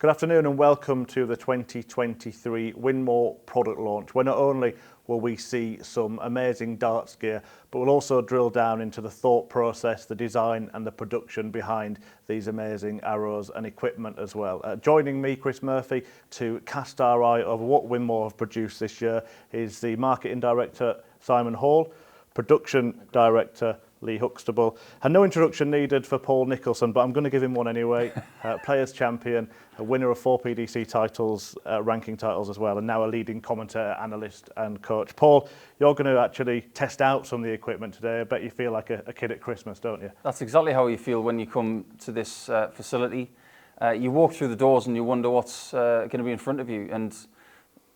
Good afternoon and welcome to the 2023 Winmau product launch, where not only will we see some amazing darts gear, but we'll also drill down into the thought process, the design and the production behind these amazing arrows and equipment as well. Joining me, Chris Murphy, to cast our eye over what Winmau have produced this year is the Marketing Director, Simon Hall, Production Director, Lee Huxtable, and no introduction needed for Paul Nicholson, but I'm going to give him one anyway. Players Champion, a winner of 4 PDC titles, ranking titles as well, and now a leading commentator, analyst and coach. Paul, you're going to actually test out some of the equipment today. I bet you feel like a kid at Christmas, don't you? That's exactly how you feel when you come to this facility. You walk through the doors and you wonder what's going to be in front of you. And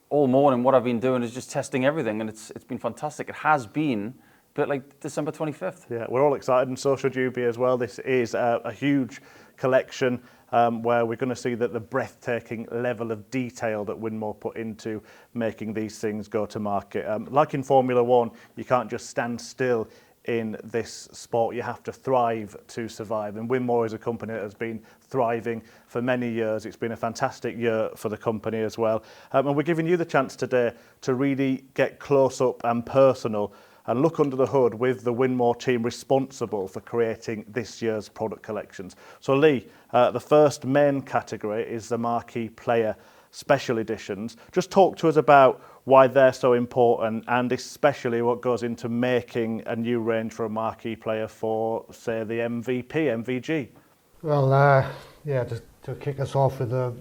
all morning what I've been doing is just testing everything, and it's been fantastic. It has been bit like December 25th. Yeah, we're all excited, and so should you be as well. This is a huge collection where we're going to see that the breathtaking level of detail that Winmau put into making these things go to market. Like in Formula One, you can't just stand still in this sport. You have to thrive to survive, and Winmau is a company that has been thriving for many years. It's been a fantastic year for the company as well, and we're giving you the chance today to really get close up and personal and look under the hood with the Winmau team responsible for creating this year's product collections. So Lee, the first main category is the Marquee Player Special Editions. Just talk to us about why they're so important, and especially what goes into making a new range for a marquee player for, say, the MVP, MVG. Well, yeah, to kick us off with the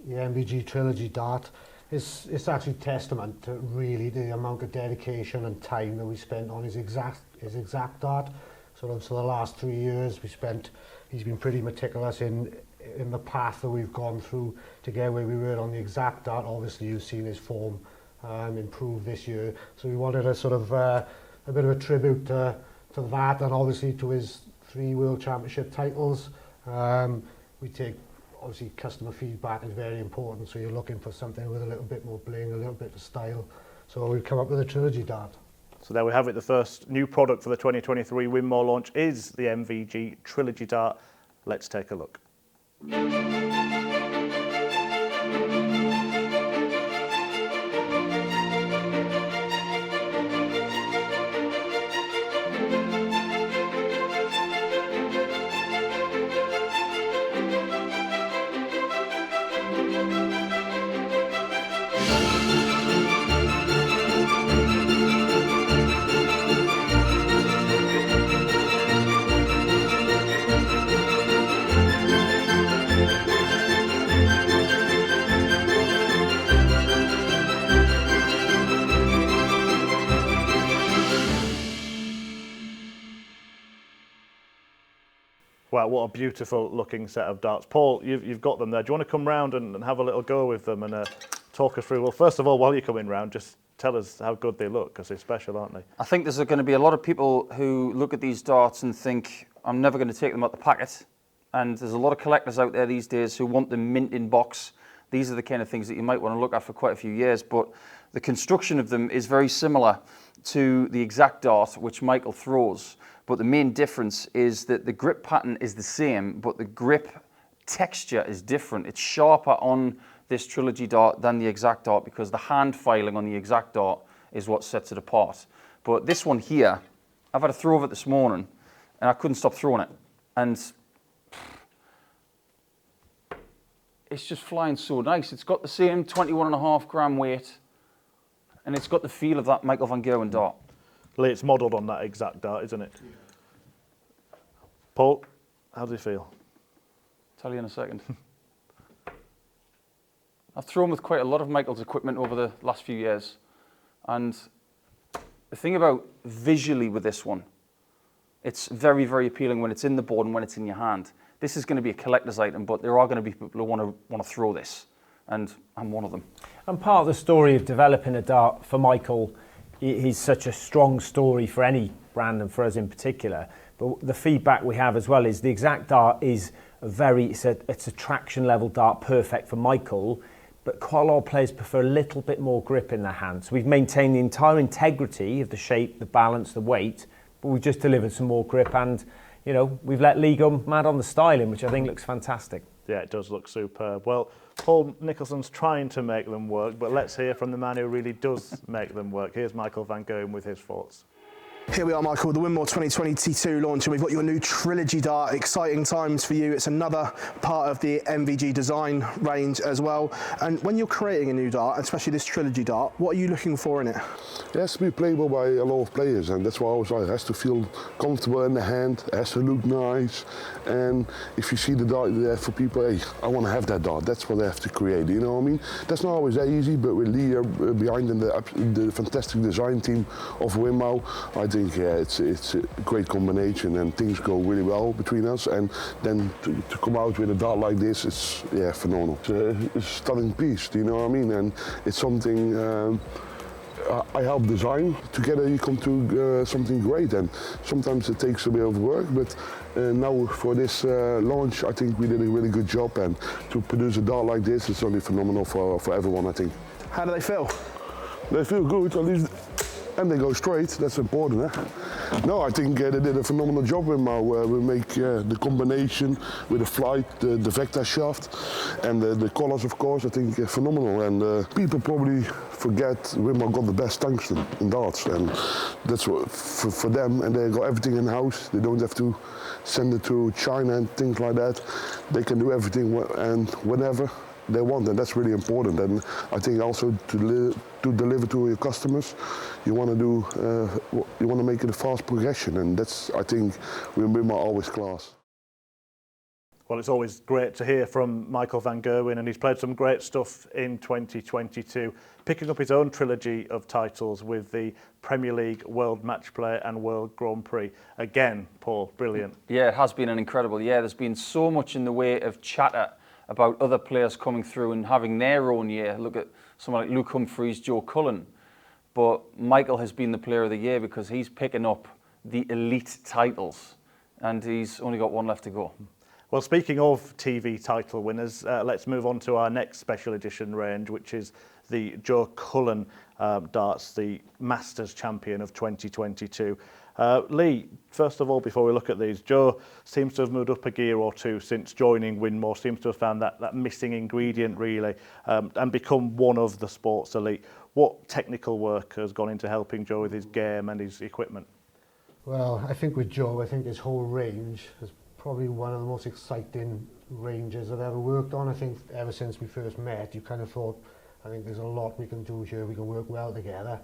MVG Trilogy dart, it's actually testament to really the amount of dedication and time that we spent on his exact dart. So the last 3 years he's been pretty meticulous in the path that we've gone through to get where we were on the exact dart. Obviously you've seen his form improve this year, so we wanted a sort of a bit of a tribute to that, and obviously to his 3 World Championship titles. We take, obviously customer feedback is very important, so you're looking for something with a little bit more bling, a little bit of style. So we've come up with a Trilogy dart. So there we have it. The first new product for the 2023 Winmau launch is the MVG Trilogy dart. Let's take a look. Wow, what a beautiful looking set of darts. Paul, you've got them there. Do you want to come round and have a little go with them and talk us through? Well, first of all, while you're coming round, just tell us how good they look, because they're special, aren't they? I think there's going to be a lot of people who look at these darts and think, I'm never going to take them out the packet. And there's a lot of collectors out there these days who want them mint in box. These are the kind of things that you might want to look at for quite a few years, but the construction of them is very similar to the exact dart which Michael throws. But the main difference is that the grip pattern is the same, but the grip texture is different. It's sharper on this Trilogy dart than the exact dart, because the hand filing on the exact dart is what sets it apart. But this one here, I've had a throw of it this morning and I couldn't stop throwing it. And it's just flying so nice. It's got the same 21.5 gram weight, and it's got the feel of that Michael van Gerwen dart. Lee, it's modelled on that exact dart, isn't it? Yeah. Paul, how do you feel? Tell you in a second. I've thrown with quite a lot of Michael's equipment over the last few years, and the thing about visually with this one, it's very, very appealing when it's in the board and when it's in your hand. This is going to be a collector's item, but there are going to be people who want to throw this, and I'm one of them. And part of the story of developing a dart for Michael, he's such a strong story for any brand and for us in particular. But the feedback we have as well is the exact dart is it's a traction level dart, perfect for Michael, but quite a lot of players prefer a little bit more grip in their hand. So we've maintained the entire integrity of the shape, the balance, the weight, but we've just delivered some more grip, and we've let Lee go mad on the styling, which I think looks fantastic. Yeah, it does look superb. Well, Paul Nicholson's trying to make them work, but let's hear from the man who really does make them work. Here's Michael van Gerwen with his thoughts. Here we are, Michael, the Winmau 2022 launch, and we've got your new Trilogy dart. Exciting times for you. It's another part of the MVG design range as well. And when you're creating a new dart, especially this Trilogy dart, what are you looking for in it? It has to be playable by a lot of players, and that's why I always like it has to feel comfortable in the hand, it has to look nice, and if you see the dart there for people, hey, I want to have that dart, that's what they have to create, you know what I mean? That's not always that easy, but with Lee behind in the fantastic design team of Winmau, I think it's a great combination and things go really well between us, and then to come out with a dart like this, it's phenomenal. It's a stunning piece, do you know what I mean? And it's something I help design. Together you come to something great, and sometimes it takes a bit of work, but now for this launch I think we did a really good job, and to produce a dart like this is only phenomenal for everyone, I think. How do they feel? They feel good, at least, and they go straight, that's important. No, I think they did a phenomenal job with Winmau. We make the combination with the flight, the Vector shaft, and the colours, of course, I think phenomenal. And people probably forget Winmau got the best tungsten in darts, and that's what, for them, and they got everything in house. They don't have to send it to China and things like that. They can do everything and whenever they want, and that's really important. And I think also to deliver to your customers, you want to make it a fast progression, and that's, I think, Winmau always class. Well, it's always great to hear from Michael van Gerwen, and he's played some great stuff in 2022, picking up his own trilogy of titles with the Premier League, World Match Play and World Grand Prix. Again, Paul, brilliant. Yeah, it has been an incredible year. There's been so much in the way of chatter about other players coming through and having their own year. Look at someone like Luke Humphries, Joe Cullen. But Michael has been the player of the year because he's picking up the elite titles, and he's only got one left to go. Well, speaking of TV title winners, let's move on to our next special edition range, which is the Joe Cullen darts, the Masters champion of 2022. Lee, first of all, before we look at these, Joe seems to have moved up a gear or two since joining Winmau, seems to have found that missing ingredient, really, and become one of the sports elite. What technical work has gone into helping Joe with his game and his equipment? Well, I think with Joe, I think his whole range is probably one of the most exciting ranges I've ever worked on. I think ever since we first met, you kind of thought, I think there's a lot we can do here, we can work well together.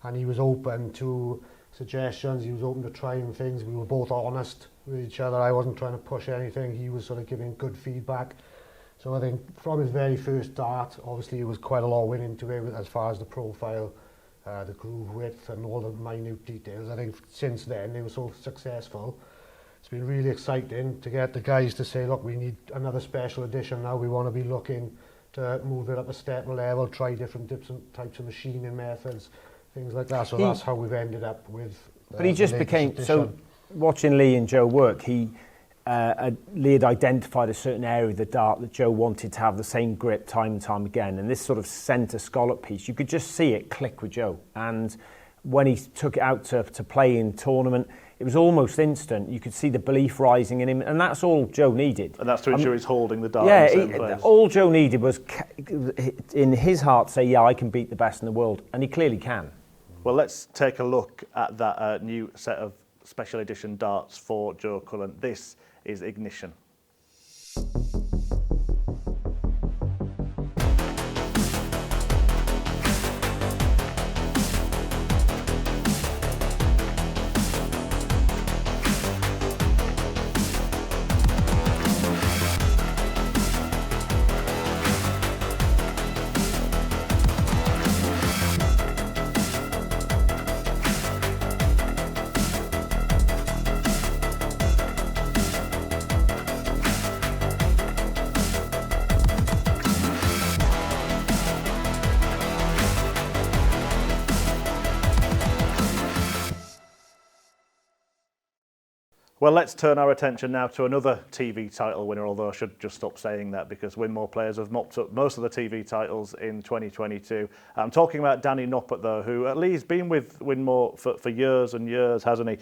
And he was open to suggestions, he was open to trying things, we were both honest with each other. I wasn't trying to push anything, he was sort of giving good feedback. So I think from his very first dart, obviously it was quite a lot went into it as far as the profile, the groove width and all the minute details. I think since then they were so successful. It's been really exciting to get the guys to say, look, we need another special edition now, we want to be looking to move it up a step level, try different types of machining methods, things like that. So that's how we've ended up with But he just became, so watching Lee and Joe work, Lee had identified a certain area of the dart that Joe wanted to have the same grip time and time again. And this sort of centre scallop piece, you could just see it click with Joe. And when he took it out to play in tournament, it was almost instant. You could see the belief rising in him, and that's all Joe needed. And that's to ensure he's holding the dart yeah, in the same place. All Joe needed was, in his heart, say, yeah, I can beat the best in the world. And he clearly can. Well, let's take a look at that new set of special edition darts for Joe Cullen. This is Ignition. Well, let's turn our attention now to another TV title winner, although I should just stop saying that because Winmau players have mopped up most of the TV titles in 2022. I'm talking about Danny Noppert, though, who at least been with Winmau for years and years, hasn't he?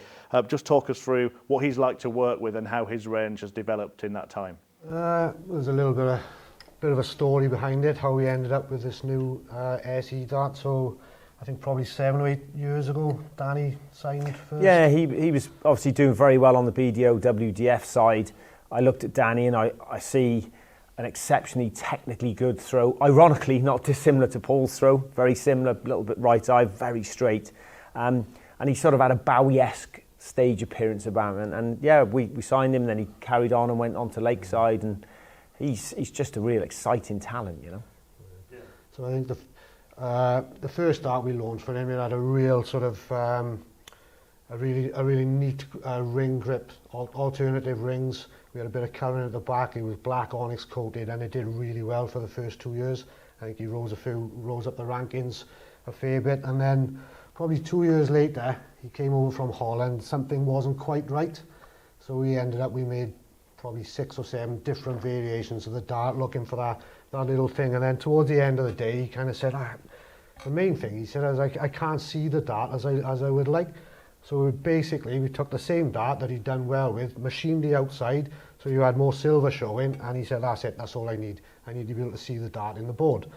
Just talk us through what he's like to work with and how his range has developed in that time. There's a little bit of a story behind it, how we ended up with this new SE dart. So I think probably 7 or 8 years ago, Danny signed first. Yeah, he was obviously doing very well on the BDO WDF side. I looked at Danny and I see an exceptionally technically good throw. Ironically, not dissimilar to Paul's throw. Very similar, a little bit right eye, very straight. And he sort of had a Bowie-esque stage appearance about him. And yeah, we signed him, then he carried on and went on to Lakeside, and he's just a real exciting talent, you know. Yeah. So I think the first dart we launched for him, it had a real sort of a really neat ring grip, alternative rings. We had a bit of Cullen at the back. It was black onyx coated, and it did really well for the first 2 years. I think he rose up the rankings a fair bit, and then probably 2 years later, he came over from Holland. Something wasn't quite right, so we made probably 6 or 7 different variations of the dart, looking for that little thing. And then towards the end of the day, he kind of said, the main thing, he said, is I can't see the dart as I would like. So we took the same dart that he'd done well with, machined the outside, so you had more silver showing, and he said, that's it, that's all I need. I need to be able to see the dart in the board.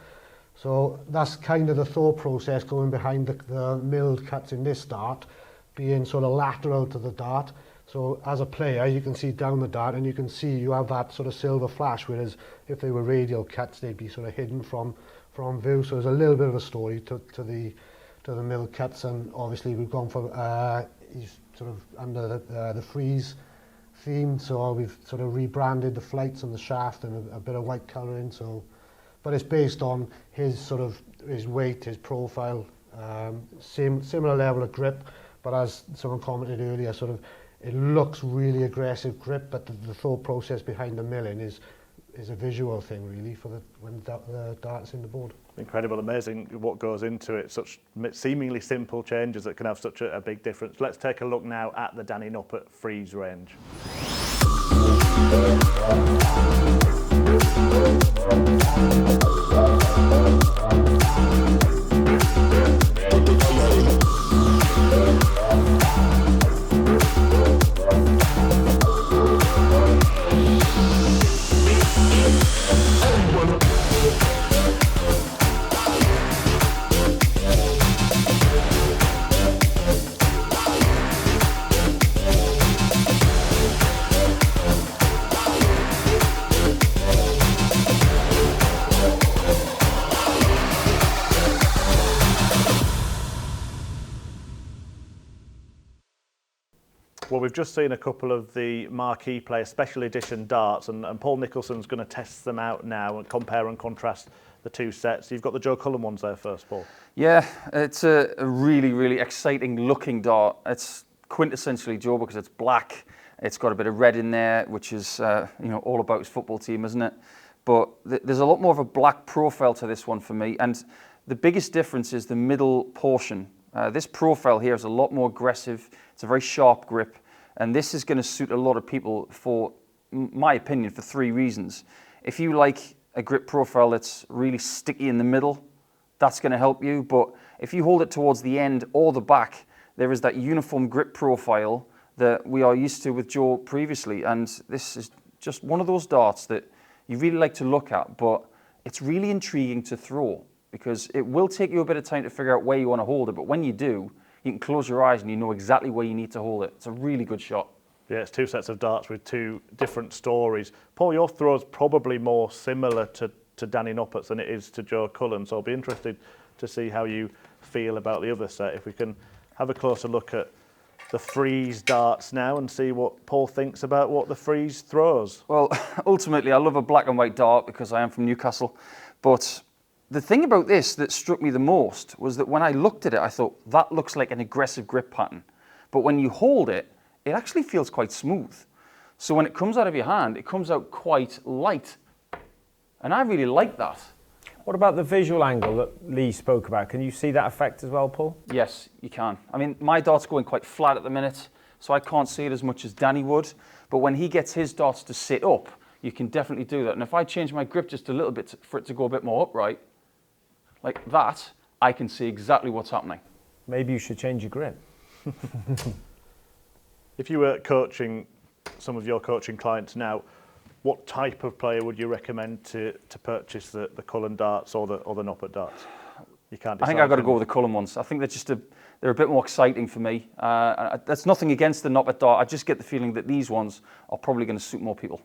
So that's kind of the thought process going behind the milled cuts in this dart, being sort of lateral to the dart. So as a player, you can see down the dart, and you can see you have that sort of silver flash, whereas if they were radial cuts, they'd be sort of hidden from view. So there's a little bit of a story to the milled cuts, and obviously we've gone for he's sort of under the freeze theme, so we've sort of rebranded the flights and the shaft and a bit of white colouring. So, but it's based on his weight, his profile, similar level of grip. But as someone commented earlier, it looks really aggressive grip, but the thought process behind the milling is a visual thing really for when the dart's in the board. Incredible, amazing what goes into it. Such seemingly simple changes that can have such a big difference. Let's take a look now at the Danny Noppert freeze range. Well, we've just seen a couple of the marquee player special edition darts, and Paul Nicholson's going to test them out now and compare and contrast the two sets. You've got the Joe Cullen ones there first, Paul. Yeah, it's a really, really exciting looking dart. It's quintessentially Joe because it's black. It's got a bit of red in there, which is all about his football team, isn't it? But there's a lot more of a black profile to this one for me, and the biggest difference is the middle portion. This profile here is a lot more aggressive. It's a very sharp grip, and this is going to suit a lot of people for, my opinion, for 3 reasons. If you like a grip profile that's really sticky in the middle, that's going to help you. But if you hold it towards the end or the back, there is that uniform grip profile that we are used to with Joe previously, and this is just one of those darts that you really like to look at, but it's really intriguing to throw because it will take you a bit of time to figure out where you want to hold it, but when you do, you can close your eyes and you know exactly where you need to hold it. It's a really good shot. Yeah, it's 2 sets of darts with 2 different stories. Paul, your throw's probably more similar to Danny Noppert's than it is to Joe Cullen, so I'll be interested to see how you feel about the other set. If we can have a closer look at the freeze darts now and see what Paul thinks about what the freeze throws. Well, ultimately, I love a black and white dart because I am from Newcastle, but the thing about this that struck me the most was that when I looked at it, I thought, that looks like an aggressive grip pattern. But when you hold it, it actually feels quite smooth. So when it comes out of your hand, it comes out quite light. And I really like that. What about the visual angle that Lee spoke about? Can you see that effect as well, Paul? Yes, you can. I mean, my dart's going quite flat at the minute, so I can't see it as much as Danny would. But when he gets his darts to sit up, you can definitely do that. And if I change my grip just a little bit for it to go a bit more upright, like that, I can see exactly what's happening. Maybe you should change your grip. If you were coaching some of your coaching clients now, what type of player would you recommend to purchase the Cullen darts or the Noppert darts? You can't decide. I think I've got to go with the Cullen ones. I think they're a bit more exciting for me. That's nothing against the Noppert dart. I just get the feeling that these ones are probably going to suit more people.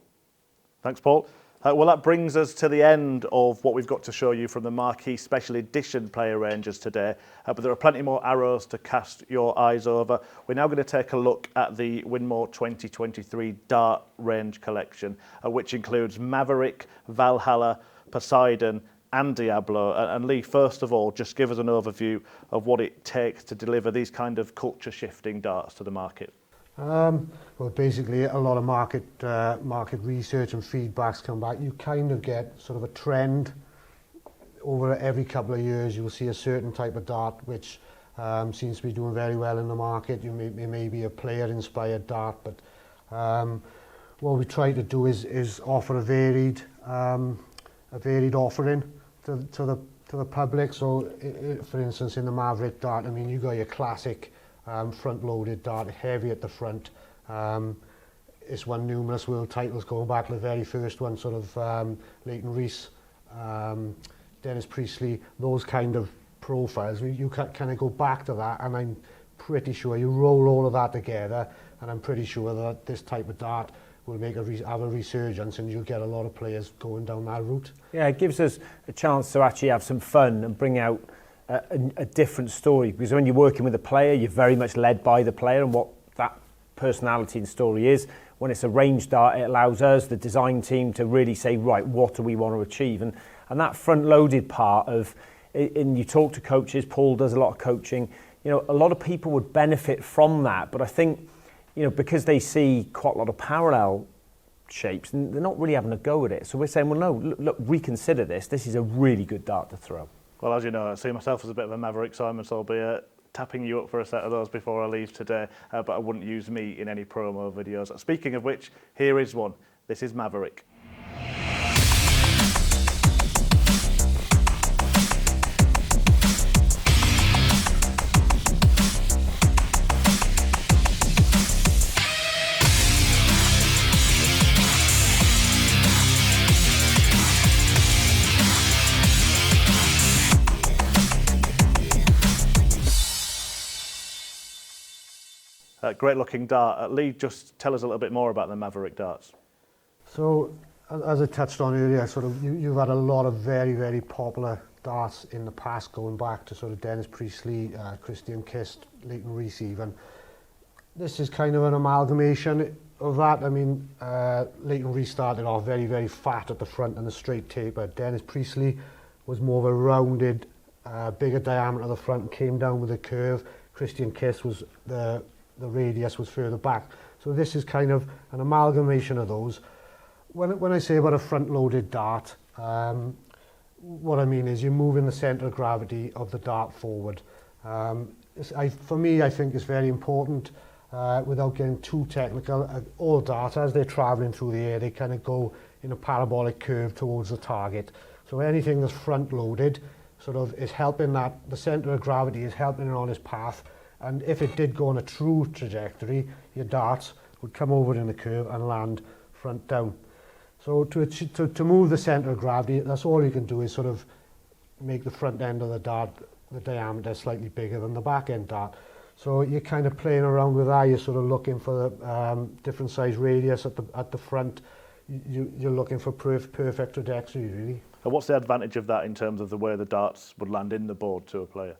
Thanks, Paul. Well, that brings us to the end of what we've got to show you from the marquee special edition player ranges today. But there are plenty more arrows to cast your eyes over. We're now going to take a look at the Winmau 2023 dart range collection, which includes Maverick, Valhalla, Poseidon, and Diablo. And Lee, first of all, just give us an overview of what it takes to deliver these kind of culture-shifting darts to the market. Well, basically, a lot of market research and feedbacks come back. You kind of get sort of a trend over every couple of years. You'll see a certain type of dart which seems to be doing very well in the market. It may be a player-inspired dart, but what we try to do is offer a varied offering to the public. So, for instance, in the Maverick dart, I mean, you got your classic front-loaded dart, heavy at the front. It's won numerous world titles going back to the very first one, sort of Leighton Rees, Dennis Priestley, those kind of profiles. You kind of go back to that, and I'm pretty sure you roll all of that together, and I'm pretty sure that this type of dart will have a resurgence, and you'll get a lot of players going down that route. Yeah, it gives us a chance to actually have some fun and bring out a different story, because when you're working with a player, you're very much led by the player and what that personality and story is. When it's a range dart, it allows us, the design team, to really say, right, what do we want to achieve? And that front-loaded part of, and you talk to coaches, Paul does a lot of coaching, you know, a lot of people would benefit from that, but I think, you know, because they see quite a lot of parallel shapes, and they're not really having a go at it. So we're saying, well, no, look, reconsider this. This is a really good dart to throw. Well, as you know, I see myself as a bit of a maverick, Simon, so I'll be tapping you up for a set of those before I leave today, but I wouldn't use me in any promo videos. Speaking of which, here is one. This is Maverick. Great looking dart. Lee, just tell us a little bit more about the Maverick darts. So, as I touched on earlier, sort of you've had a lot of very, very popular darts in the past, going back to sort of Dennis Priestley, Christian Kist, Leighton Rees even. This is kind of an amalgamation of that. I mean, Leighton Rees started off very, very fat at the front and a straight taper. Dennis Priestley was more of a rounded, bigger diameter at the front and came down with a curve. Christian Kist was the radius was further back. So this is kind of an amalgamation of those. When I say about a front-loaded dart, what I mean is you're moving the centre of gravity of the dart forward. For me, I think it's very important, without getting too technical. All darts, as they're travelling through the air, they kind of go in a parabolic curve towards the target. So anything that's front-loaded sort of is helping that, the centre of gravity is helping it on its path. And if it did go on a true trajectory, your darts would come over in the curve and land front down. So to move the centre of gravity, that's all you can do is sort of make the front end of the dart, the diameter, slightly bigger than the back end dart. So you're kind of playing around with that. You're sort of looking for the different size radius at the front. You're looking for perfect trajectory, really. And what's the advantage of that in terms of the way the darts would land in the board to a player?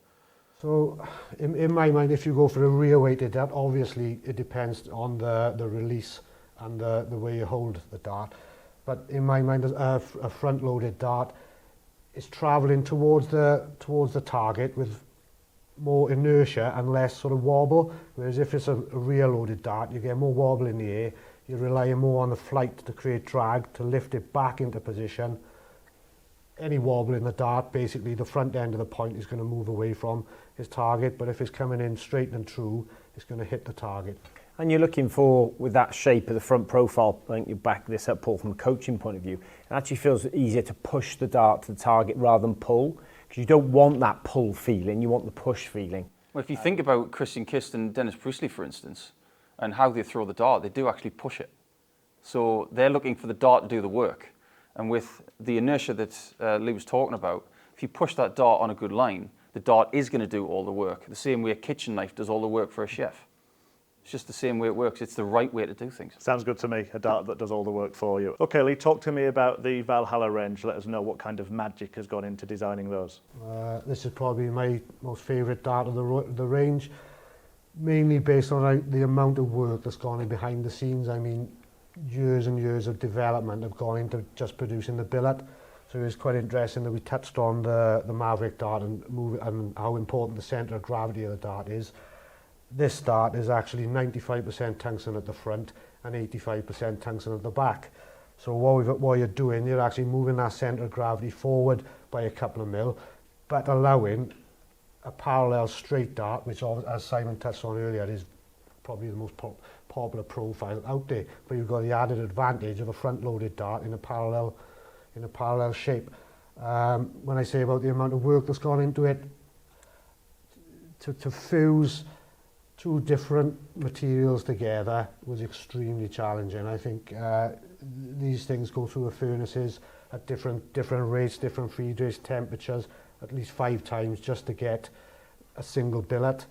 So, in my mind, if you go for a rear-weighted dart, obviously it depends on the release and the way you hold the dart. But in my mind, a front-loaded dart is travelling towards the target with more inertia and less sort of wobble. Whereas if it's a rear-loaded dart, you get more wobble in the air. You're relying more on the flight to create drag to lift it back into position. Any wobble in the dart, basically the front end of the point is going to move away from its target, but if it's coming in straight and true, it's going to hit the target. And you're looking for, with that shape of the front profile, I think you back this up, Paul, from a coaching point of view, it actually feels easier to push the dart to the target rather than pull, because you don't want that pull feeling, you want the push feeling. Well, if you think about Christian Kist and Dennis Priestley, for instance, and how they throw the dart, they do actually push it. So they're looking for the dart to do the work. And with the inertia that Lee was talking about, if you push that dart on a good line, the dart is going to do all the work. The same way a kitchen knife does all the work for a chef. It's just the same way it works. It's the right way to do things. Sounds good to me, a dart that does all the work for you. Okay, Lee, talk to me about the Valhalla range. Let us know what kind of magic has gone into designing those. This is probably my most favourite dart of the range, mainly based on the amount of work that's gone in behind the scenes. I mean, years and years of development have gone into just producing the billet. So it was quite interesting that we touched on the Maverick dart and how important the centre of gravity of the dart is. This dart is actually 95% tungsten at the front and 85% tungsten at the back. So what you're doing, you're actually moving that centre of gravity forward by a couple of mil, but allowing a parallel straight dart, which, as Simon touched on earlier, is probably the most popular profile out there. But you've got the added advantage of a front-loaded dart in a parallel shape. When I say about the amount of work that's gone into it, to fuse two different materials together was extremely challenging. I think these things go through the furnaces at different rates, different feed rates, temperatures, at least 5 times just to get a single billet.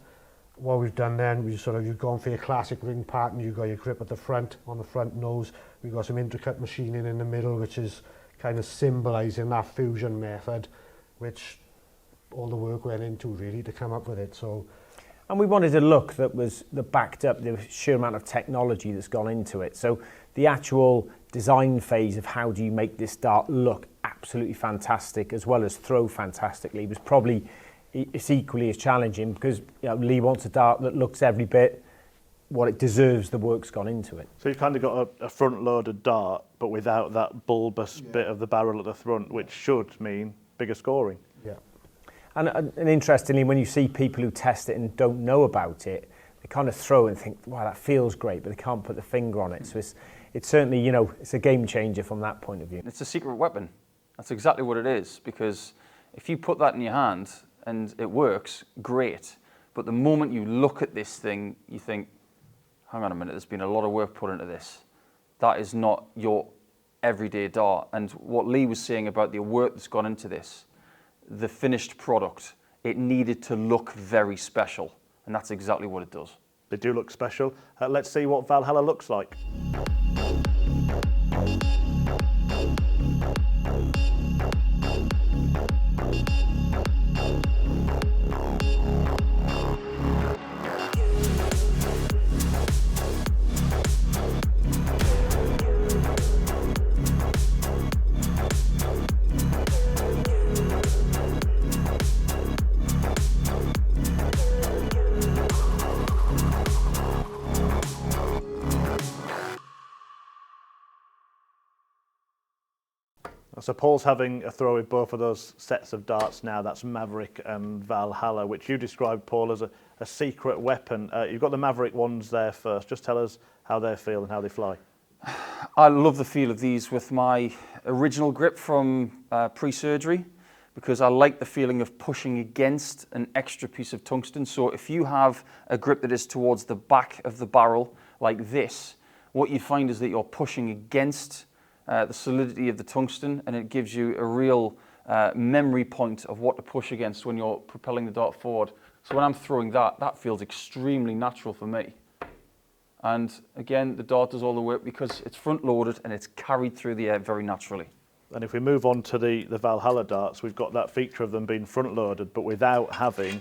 What we've done then, you've gone for your classic ring pattern. You've got your grip at the front, on the front nose. We've got some intricate machining in the middle, which is kind of symbolising that fusion method, which all the work went into really to come up with it. And we wanted a look that backed up the sheer amount of technology that's gone into it. So the actual design phase of how do you make this dart look absolutely fantastic as well as throw fantastically was probably it's equally as challenging, because Lee wants a dart that looks every bit what it deserves, the work's gone into it. So you've kind of got a front-loaded dart, but without that bulbous bit of the barrel at the front, which should mean bigger scoring. Yeah. And interestingly, when you see people who test it and don't know about it, they kind of throw it and think, wow, that feels great, but they can't put the finger on it. So it's certainly, it's a game changer from that point of view. It's a secret weapon. That's exactly what it is, because if you put that in your hand and it works, great. But the moment you look at this thing, you think, hang on a minute, there's been a lot of work put into this. That is not your everyday dart. And what Lee was saying about the work that's gone into this, the finished product, it needed to look very special. And that's exactly what it does. They do look special. Let's see what Valhalla looks like. So Paul's having a throw with both of those sets of darts now. That's Maverick and Valhalla, which you described, Paul, as a secret weapon. You've got the Maverick ones there first. Just tell us how they feel and how they fly. I love the feel of these with my original grip from pre-surgery, because I like the feeling of pushing against an extra piece of tungsten. So if you have a grip that is towards the back of the barrel like this, what you find is that you're pushing against the solidity of the tungsten, and it gives you a real memory point of what to push against when you're propelling the dart forward. So when I'm throwing that feels extremely natural for me. And again, the dart does all the work because it's front loaded and it's carried through the air very naturally. And if we move on to the Valhalla darts, we've got that feature of them being front loaded, but without having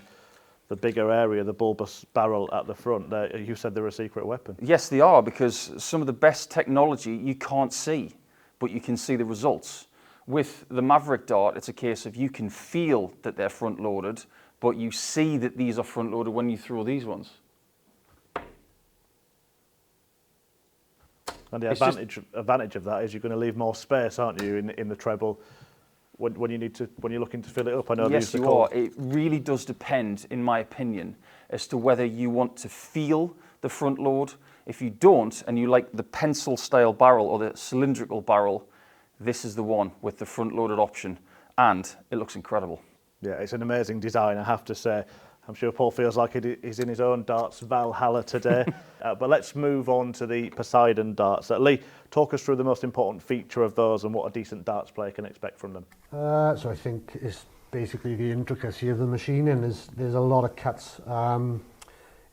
the bigger area, the bulbous barrel at the front. You said they're a secret weapon. Yes, they are, because some of the best technology you can't see, but you can see the results. With the Maverick dart, it's a case of you can feel that they're front loaded, but you see that these are front loaded when you throw these ones. And the advantage of that is you're going to leave more space, aren't you, in the treble when you're looking to fill it up. I know yes, you are. It really does depend, in my opinion, as to whether you want to feel the front load. If you don't, and you like the pencil style barrel or the cylindrical barrel, this is the one with the front loaded option, and it looks incredible. Yeah, it's an amazing design, I have to say. I'm sure Paul feels like he's in his own darts Valhalla today. But let's move on to the Poseidon darts. Lee, talk us through the most important feature of those and what a decent darts player can expect from them. So I think it's basically the intricacy of the machining. There's a lot of cuts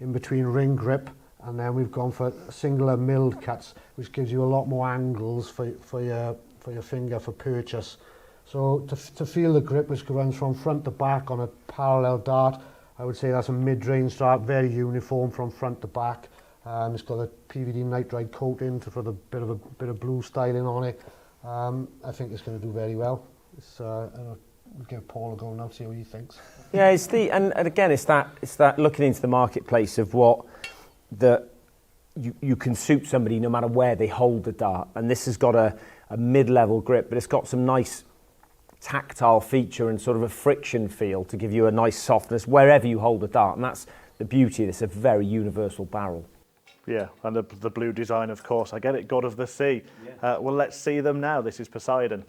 in between ring grip, and then we've gone for singular milled cuts, which gives you a lot more angles for your finger for purchase. So to feel the grip, which runs from front to back on a parallel dart, I would say that's a mid-range dart, very uniform from front to back. It's got a PVD nitride coating for the bit of blue styling on it. I think it's going to do very well. We'll give Paul a go now, see what he thinks. Yeah, and again, it's that looking into the marketplace of what you can suit somebody no matter where they hold the dart. And this has got a mid-level grip, but it's got some nice tactile feature and sort of a friction feel to give you a nice softness wherever you hold the dart, and that's the beauty. It's a very universal barrel. Yeah, and the blue design, of course. I get it, God of the Sea. Yeah. Well, let's see them now. This is Poseidon.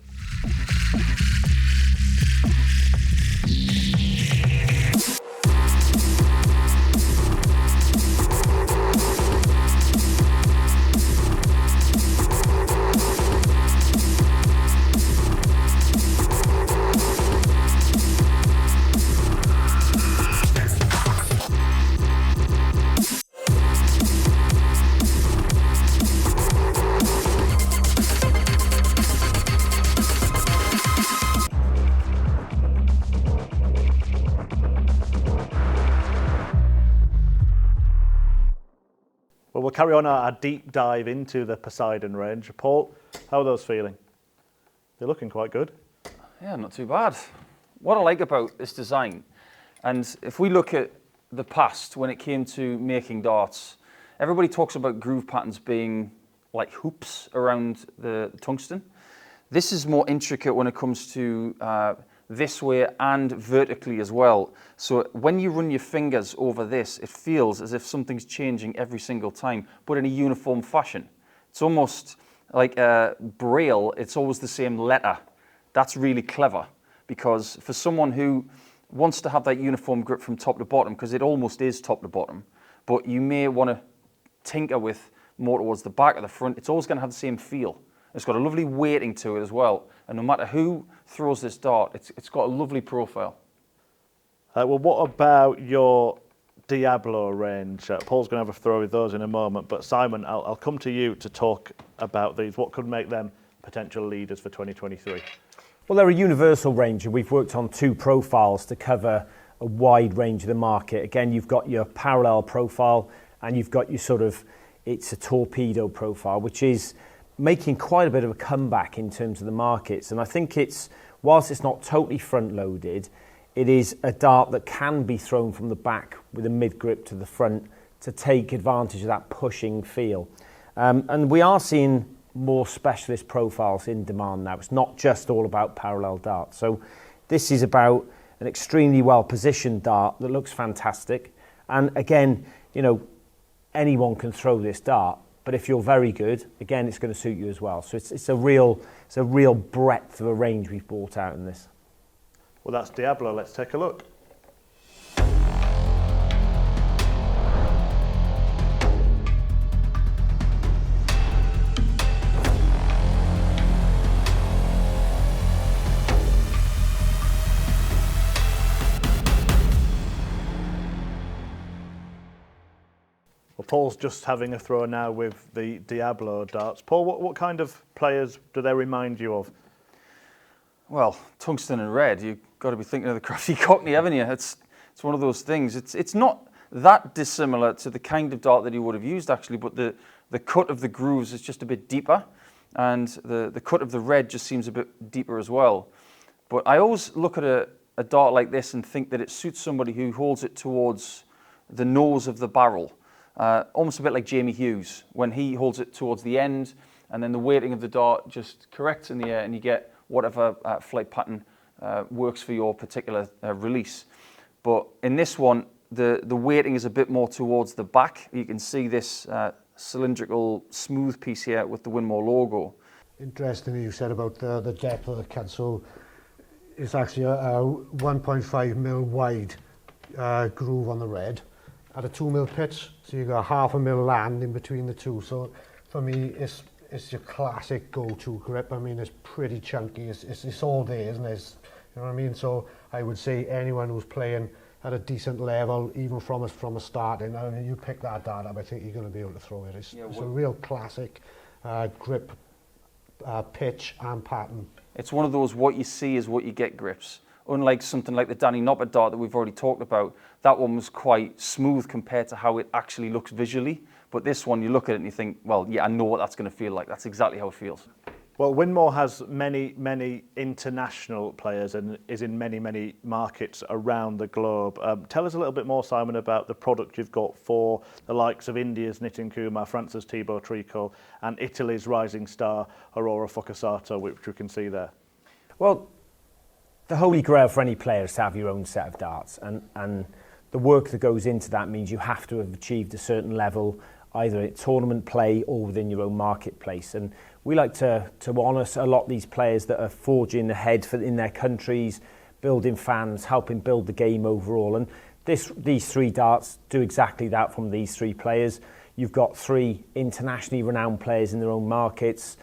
Well, we'll carry on our deep dive into the Poseidon range. Paul, how are those feeling? They're looking quite good. Yeah, not too bad. What I like about this design, and if we look at the past when it came to making darts, everybody talks about groove patterns being like hoops around the tungsten. This is more intricate when it comes to this way and vertically as well. So when you run your fingers over this, it feels as if something's changing every single time, but in a uniform fashion. It's almost like Braille, it's always the same letter. That's really clever, because for someone who wants to have that uniform grip from top to bottom, because it almost is top to bottom, but you may want to tinker with more towards the back or the front, it's always going to have the same feel. It's got a lovely weighting to it as well. And no matter who throws this dart, it's got a lovely profile. Well, what about your Diablo range? Paul's going to have a throw with those in a moment. But Simon, I'll come to you to talk about these. What could make them potential leaders for 2023? Well, they're a universal range, and we've worked on two profiles to cover a wide range of the market. Again, you've got your parallel profile, and you've got your it's a torpedo profile, which is making quite a bit of a comeback in terms of the markets. And I think whilst it's not totally front-loaded, it is a dart that can be thrown from the back with a mid-grip to the front to take advantage of that pushing feel. And we are seeing more specialist profiles in demand now. It's not just all about parallel darts. So this is about an extremely well-positioned dart that looks fantastic. And again, anyone can throw this dart. But if you're very good, again, it's going to suit you as well. So it's a real breadth of a range we've brought out in this. Well, that's Diablo. Let's take a look. Well, Paul's just having a throw now with the Diablo darts. Paul, what kind of players do they remind you of? Well, tungsten and red, you've got to be thinking of the crafty cockney, haven't you? It's one of those things. It's not that dissimilar to the kind of dart that you would have used, actually, but the cut of the grooves is just a bit deeper, and the cut of the red just seems a bit deeper as well. But I always look at a dart like this and think that it suits somebody who holds it towards the nose of the barrel. Almost a bit like Jamie Hughes, when he holds it towards the end, and then the weighting of the dart just corrects in the air, and you get whatever flight pattern works for your particular release. But in this one, the weighting is a bit more towards the back. You can see this cylindrical, smooth piece here with the Winmau logo. Interesting you said about the depth of the cut. So it's actually a 1.5 mil wide groove on the red at a 2mm pitch. So you've got 0.5mm land in between the two. So for me, it's your classic go-to grip. I mean, it's pretty chunky. It's all there, isn't it? You know what I mean? So I would say anyone who's playing at a decent level, even from a start, and I mean, you pick that dart up, I think you're going to be able to throw it. It's a real classic grip, pitch and pattern. It's one of those what you see is what you get grips. Unlike something like the Danny Noppert dart that we've already talked about, that one was quite smooth compared to how it actually looks visually. But this one, you look at it and you think, well, yeah, I know what that's going to feel like. That's exactly how it feels. Well, Winmau has many international players and is in many markets around the globe. Tell us a little bit more, Simon, about the product you've got for the likes of India's Nitin Kumar, France's Thibaut Tricot, and Italy's rising star Aurora Focasato, which we can see there. Well, the holy grail for any player is to have your own set of darts, and the work that goes into that means you have to have achieved a certain level, either at tournament play or within your own marketplace. And we like to honour a lot of these players that are forging ahead in their countries, building fans, helping build the game overall. And these 3 darts do exactly that from these 3 players. You've got 3 internationally renowned players in their own markets,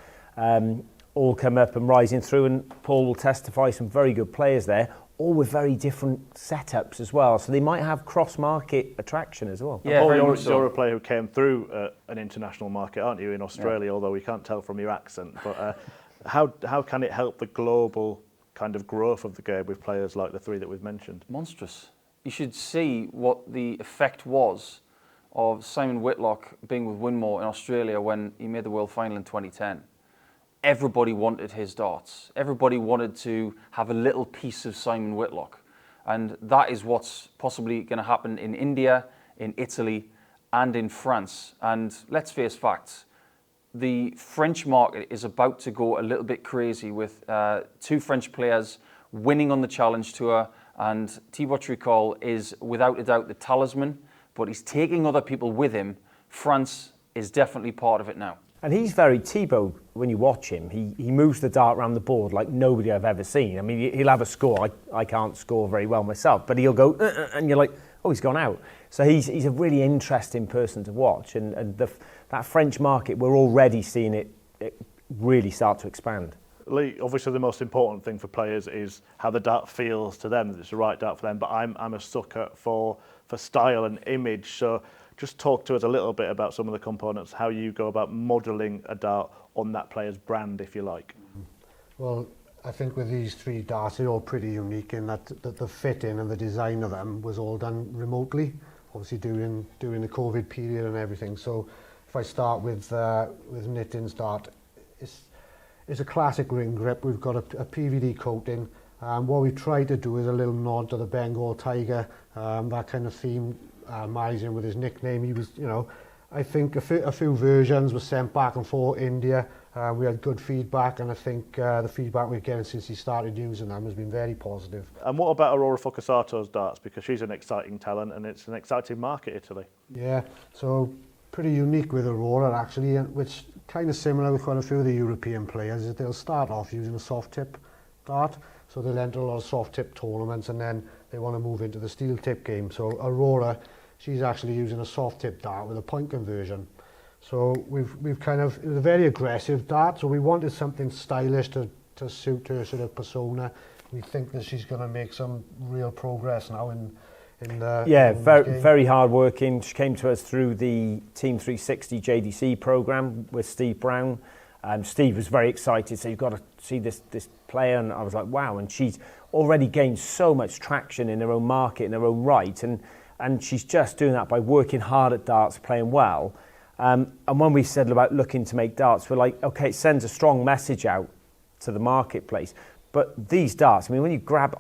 all come up and rising through, and Paul will testify some very good players there, all with very different setups as well. So they might have cross-market attraction as well. Yeah, Paul, you're a player who came through an international market, aren't you, in Australia, yeah. Although we can't tell from your accent. But how can it help the global kind of growth of the game with players like the 3 that we've mentioned? Monstrous. You should see what the effect was of Simon Whitlock being with Winmau in Australia when he made the World Final in 2010. Everybody wanted his darts. Everybody wanted to have a little piece of Simon Whitlock. And that is what's possibly going to happen in India, in Italy, and in France. And let's face facts. The French market is about to go a little bit crazy with 2 French players winning on the Challenge Tour. And Thibaut Tricot is without a doubt the talisman, but he's taking other people with him. France is definitely part of it now. And he's very, Thibaut, when you watch him, he moves the dart around the board like nobody I've ever seen. I mean, he'll have a score. I can't score very well myself, but he'll go, and you're like, oh, he's gone out. So he's a really interesting person to watch. And that French market, we're already seeing it really start to expand. Lee, obviously the most important thing for players is how the dart feels to them, that it's the right dart for them, but I'm a sucker for style and image. So just talk to us a little bit about some of the components, how you go about modelling a dart on that player's brand, if you like. Well, I think with these 3 darts, they're all pretty unique in that the fitting and the design of them was all done remotely, obviously during the COVID period and everything. So if I start with Nitin's dart, it's a classic ring grip. We've got a PVD coating. What we tried to do is a little nod to the Bengal tiger, that kind of theme. Mizen with his nickname. He was, I think a few versions were sent back and forth India. We had good feedback, and I think the feedback we're getting since he started using them has been very positive. And what about Aurora Focasato's darts? Because she's an exciting talent and it's an exciting market, Italy. Yeah, so pretty unique with Aurora actually, which kind of similar with quite a few of the European players, is they'll start off using a soft tip dart. So they'll enter a lot of soft tip tournaments and then they want to move into the steel tip game. So Aurora, she's actually using a soft tip dart with a point conversion. So we've kind of, it was a very aggressive dart, so we wanted something stylish to suit her sort of persona. We think that she's going to make some real progress now in very hard working. She came to us through the Team 360 JDC program with Steve Brown. Steve was very excited, so you've got to see this player, and I was like, wow. And she's already gained so much traction in her own market, in her own right, and she's just doing that by working hard at darts, playing well. And when we said about looking to make darts, we're like, okay, it sends a strong message out to the marketplace. But these darts, I mean, when you grab,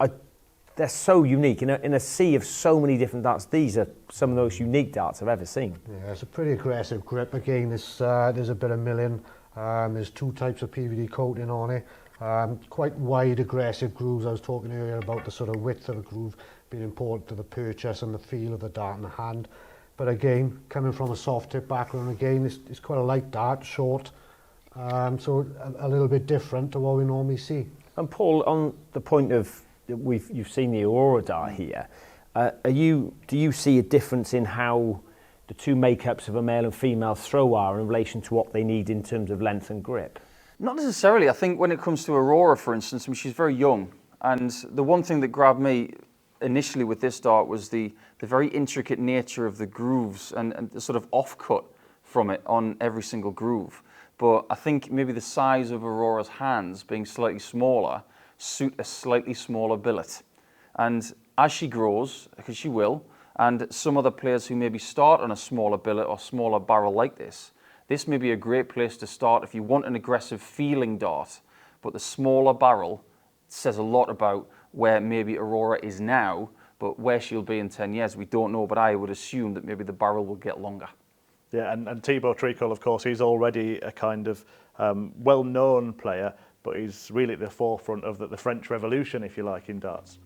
they're so unique. In a sea of so many different darts, these are some of the most unique darts I've ever seen. Yeah, it's a pretty aggressive grip. Again, there's a bit of milling. There's 2 types of PVD coating on it. Quite wide, aggressive grooves. I was talking earlier about the sort of width of the groove being important to the purchase and the feel of the dart in the hand. But again, coming from a soft tip background, again, it's quite a light dart, short. So a little bit different to what we normally see. And Paul, on the point of, you've seen the Aurora dart here, Do you see a difference in how the two makeups of a male and female throw are in relation to what they need in terms of length and grip? Not necessarily. I think when it comes to Aurora, for instance, I mean, she's very young. And the one thing that grabbed me initially with this dart was the very intricate nature of the grooves and the sort of offcut from it on every single groove. But I think maybe the size of Aurora's hands being slightly smaller suit a slightly smaller billet. And as she grows, because she will, and some other players who maybe start on a smaller billet or smaller barrel like this may be a great place to start if you want an aggressive feeling dart. But the smaller barrel says a lot about where maybe Aurora is now, but where she'll be in 10 years, we don't know, but I would assume that maybe the barrel will get longer. Yeah, and Thibaut Tricol, of course, he's already a kind of well-known player, but he's really at the forefront of the French Revolution, if you like, in darts.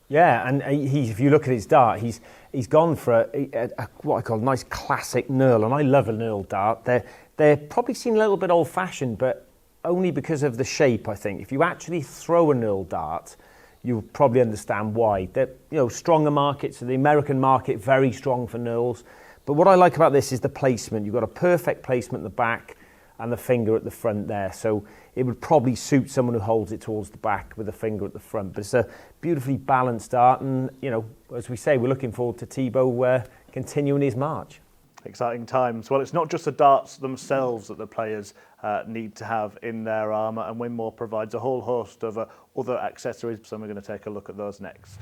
Yeah, and if you look at his dart, he's gone for a what I call a nice classic knurl, and I love a knurl dart. They're probably seen a little bit old-fashioned, but only because of the shape, I think. If you actually throw a knurl dart, you'll probably understand why. They're, stronger markets, so the American market, very strong for knurls. But what I like about this is the placement. You've got a perfect placement at the back and the finger at the front there. So it would probably suit someone who holds it towards the back with the finger at the front. But it's a beautifully balanced dart, and, as we say, we're looking forward to Thibaut continuing his march. Exciting times. Well, it's not just the darts themselves that the players need to have in their armour, and Winmau provides a whole host of other accessories, so we're going to take a look at those next.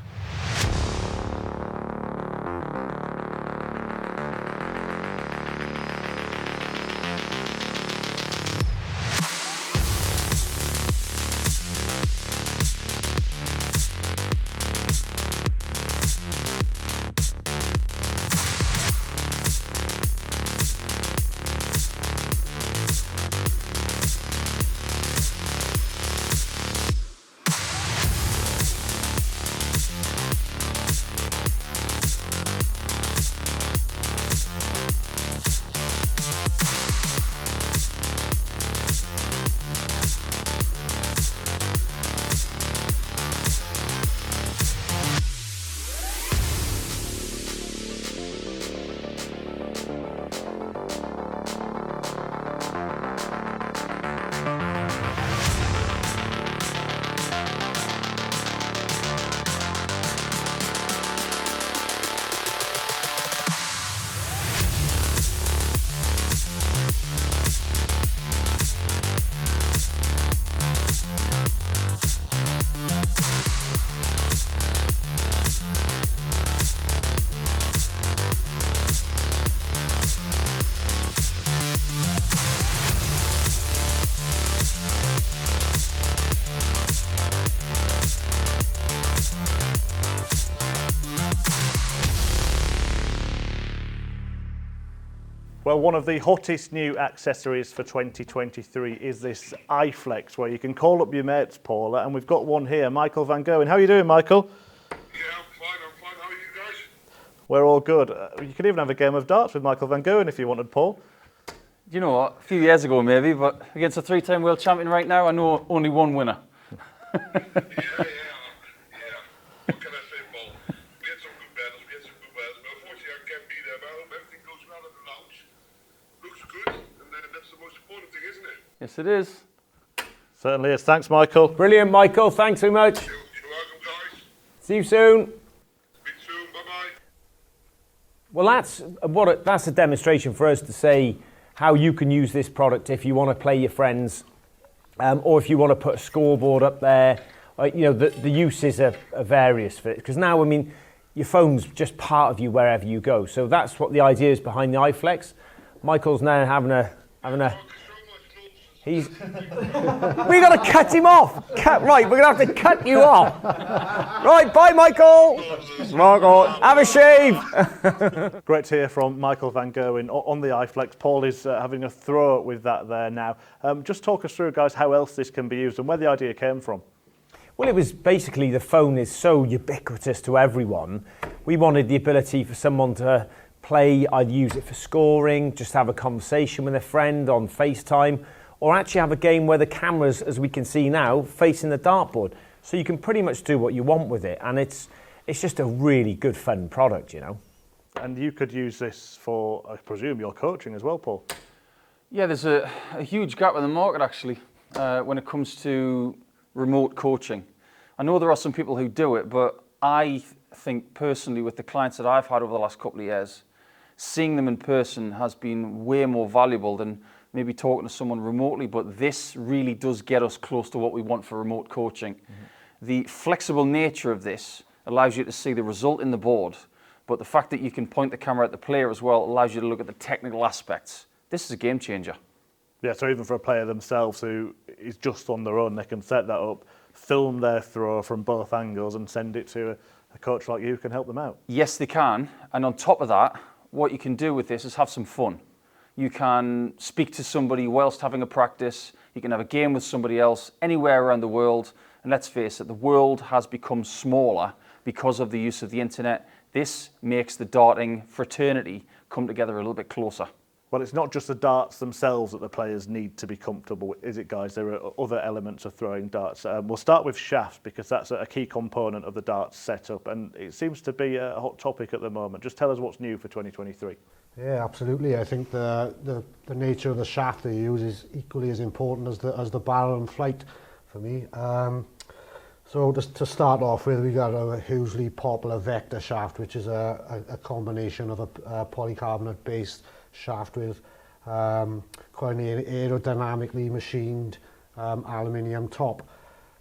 Well, one of the hottest new accessories for 2023 is this iFlex, where you can call up your mates, Paula, and we've got one here, Michael Van Gerwen. How are you doing, Michael? Yeah, I'm fine. How are you guys? We're all good. You could even have a game of darts with Michael Van Gerwen if you wanted, Paul. You know what? A few years ago, maybe, but against a three-time world champion right now, I know only one winner. Yeah. What can I say, Paul? We had some good battles, but unfortunately I can't be there. But I hope everything goes well at the lounge. Looks good, and that's the most important thing, isn't it? Yes, it is. Certainly is. Thanks, Michael. Brilliant, Michael. Thanks so much. You're welcome, guys. See you soon. Speak soon. Bye-bye. Well, that's a demonstration for us to say how you can use this product if you want to play your friends, or if you want to put a scoreboard up there. The uses are various for it, because now, I mean, your phone's just part of you wherever you go. So that's what the idea is behind the iFlex. Michael's now having a. We got to cut him off. Right, we're going to have to cut you off. Right, bye, Michael. Michael, have a shave. Great to hear from Michael Van Gerwen on the iFlex. Paul is having a throw with that there now. Just talk us through, guys, how else this can be used and where the idea came from. Well, it was basically the phone is so ubiquitous to everyone. We wanted the ability for someone to play, I'd use it for scoring, just have a conversation with a friend on FaceTime, or actually have a game where the cameras, as we can see now, facing the dartboard. So you can pretty much do what you want with it. And it's it's just a really good fun product, you know. And you could use this for, I presume, your coaching as well, Paul. Yeah, there's a huge gap in the market actually when it comes to remote coaching. I know there are some people who do it, but I think personally with the clients that I've had over the last couple of years, seeing them in person has been way more valuable than maybe talking to someone remotely, but this really does get us close to what we want for remote coaching. The flexible nature of this allows you to see the result in the board, but the fact that you can point the camera at the player as well allows you to look at the technical aspects. This is a game changer. Yeah, so even for a player themselves who is just on their own, they can set that up, film their throw from both angles and send it to a coach like you who can help them out. Yes, they can. And on top of that, what you can do with this is have some fun. You can speak to somebody whilst having a practice. You can have a game with somebody else anywhere around the world. And let's face it, the world has become smaller because of the use of the internet. This makes the darting fraternity come together a little bit closer. Well, it's not just the darts themselves that the players need to be comfortable with, is it, guys? There are other elements of throwing darts. We'll start with shafts because that's a key component of the darts setup, and it seems to be a hot topic at the moment. Just tell us what's new for 2023. Yeah, absolutely. I think the nature of the shaft they use is equally as important as the barrel and flight for me. So just to start off with, we got a hugely popular vector shaft, which is a combination of a polycarbonate-based shaft with quite an aerodynamically machined aluminium top.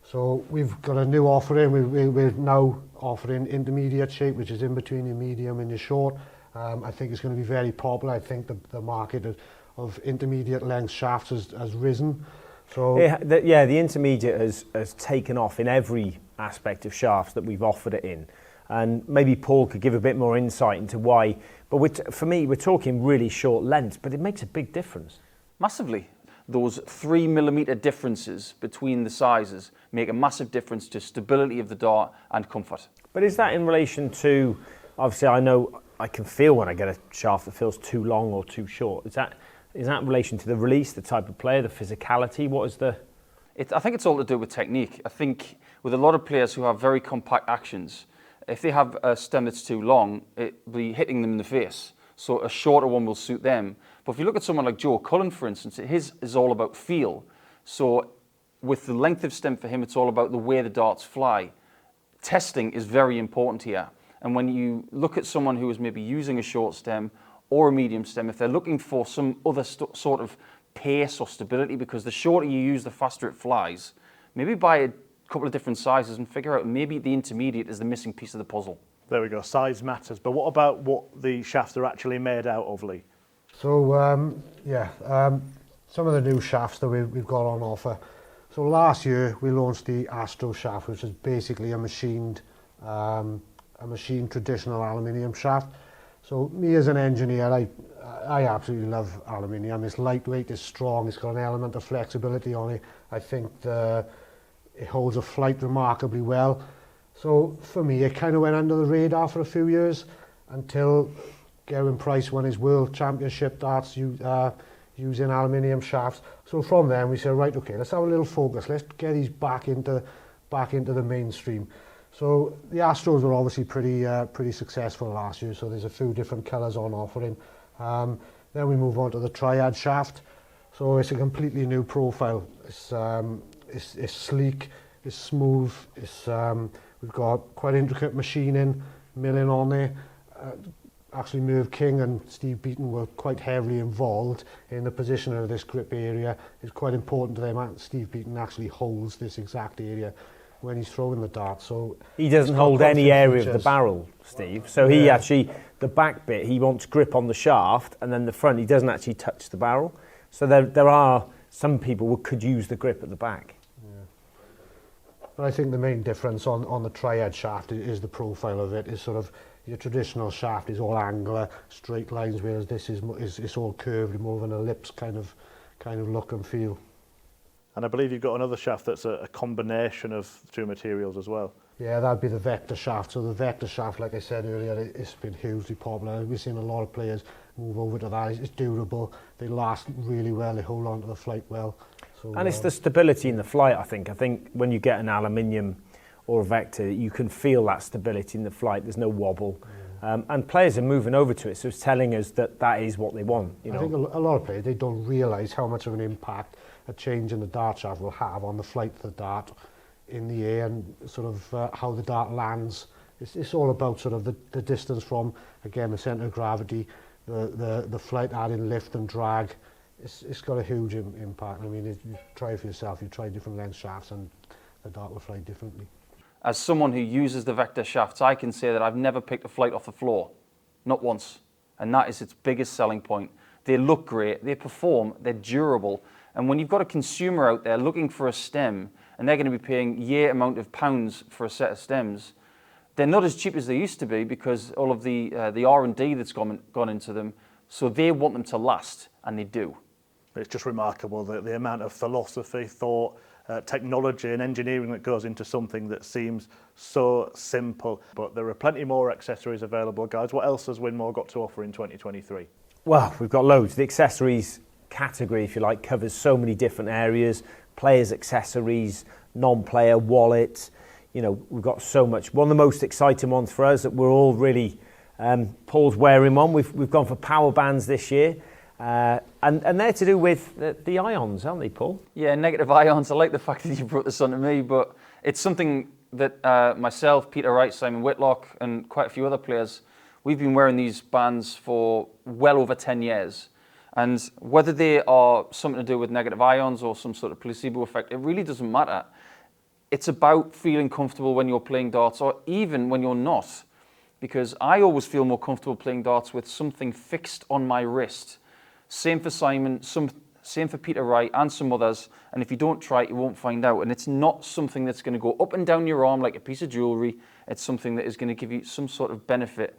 So we've got a new offering. We're now offering intermediate shape, which is in between your medium and your short. I think it's going to be very popular. I think the market of intermediate length shafts has risen. So the intermediate has taken off in every aspect of shafts that we've offered it in. And maybe Paul could give a bit more insight into why. But for me, we're talking really short length, but it makes a big difference. Massively. Those 3mm differences between the sizes make a massive difference to stability of the dart and comfort. But is that in relation to, obviously I know I can feel when I get a shaft that feels too long or too short. Is that in relation to the release, the type of player, the physicality? What is the... I think it's all to do with technique. I think with a lot of players who have very compact actions, if they have a stem that's too long, it'll be hitting them in the face. So a shorter one will suit them. But if you look at someone like Joe Cullen, for instance, his is all about feel. So with the length of stem for him, it's all about the way the darts fly. Testing is very important here. And when you look at someone who is maybe using a short stem or a medium stem, if they're looking for some other sort of pace or stability, because the shorter you use, the faster it flies, maybe buy a couple of different sizes and figure out maybe the intermediate is the missing piece of the puzzle. There we go, size matters. But what about what the shafts are actually made out of, Lee? So, some of the new shafts that we've got on offer. So last year we launched the Astro shaft, which is basically a machined traditional aluminium shaft. So me as an engineer, I absolutely love aluminium. It's lightweight, it's strong, it's got an element of flexibility on it. I think it holds a flight remarkably well. So for me, it kind of went under the radar for a few years until Gerwen Price won his World Championship darts using aluminium shafts. So from then we said, right, okay, let's have a little focus. Let's get these back into the mainstream. So the Astros were obviously pretty successful last year. So there's a few different colours on offering. Then we move on to the Triad shaft. So it's a completely new profile. It's sleek, it's smooth. We've got quite intricate machining, milling on there. Actually, Merv King and Steve Beaton were quite heavily involved in the positioning of this grip area. It's quite important to them. Steve Beaton actually holds this exact area when he's throwing the dart. So he doesn't hold any area of the barrel, Steve. So he actually, the back bit, he wants grip on the shaft, and then the front, he doesn't actually touch the barrel. So there are some people who could use the grip at the back. But I think the main difference on the Triad shaft is the profile of it. Is sort of your traditional shaft is all angular, straight lines, whereas this is all curved, more of an ellipse kind of look and feel. And I believe you've got another shaft that's a combination of two materials as well. Yeah, that'd be the vector shaft. So the vector shaft, like I said earlier, it's been hugely popular. We've seen a lot of players move over to that. It's durable. They last really well. They hold on to the flight well. So, and it's the stability in the flight, I think. I think when you get an aluminium or a Vector, you can feel that stability in the flight. There's no wobble. And players are moving over to it, so it's telling us that that is what they want. You know? I think a lot of players, they don't realise how much of an impact a change in the dart shaft will have on the flight of the dart in the air and sort of how the dart lands. It's all about sort of the distance from, again, the centre of gravity, the flight adding lift and drag. It's got a huge impact. I mean, you try it for yourself, you try different length shafts and the dart will fly differently. As someone who uses the Vector shafts, I can say that I've never picked a flight off the floor, not once. And that is its biggest selling point. They look great, they perform, they're durable. And when you've got a consumer out there looking for a stem, and they're going to be paying year amount of pounds for a set of stems, they're not as cheap as they used to be because all of the R&D that's gone into them, so they want them to last, and they do. It's just remarkable that the amount of philosophy, thought, technology and engineering that goes into something that seems so simple. But there are plenty more accessories available, guys. What else has Winmau got to offer in 2023? Well, we've got loads. The accessories category, if you like, covers so many different areas. Players' accessories, non-player wallets. You know, we've got so much. One of the most exciting ones for us that we're all really, Paul's wearing one. We've gone for power bands this year. And they're to do with the ions, aren't they, Paul? Yeah, negative ions. I like the fact that you brought this on to me, but it's something that myself, Peter Wright, Simon Whitlock, and quite a few other players, we've been wearing these bands for well over 10 years. And whether they are something to do with negative ions or some sort of placebo effect, it really doesn't matter. It's about feeling comfortable when you're playing darts, or even when you're not. Because I always feel more comfortable playing darts with something fixed on my wrist. Same for Simon, same for Peter Wright and some others. And if you don't try it, you won't find out. And it's not something that's going to go up and down your arm like a piece of jewellery. It's something that is going to give you some sort of benefit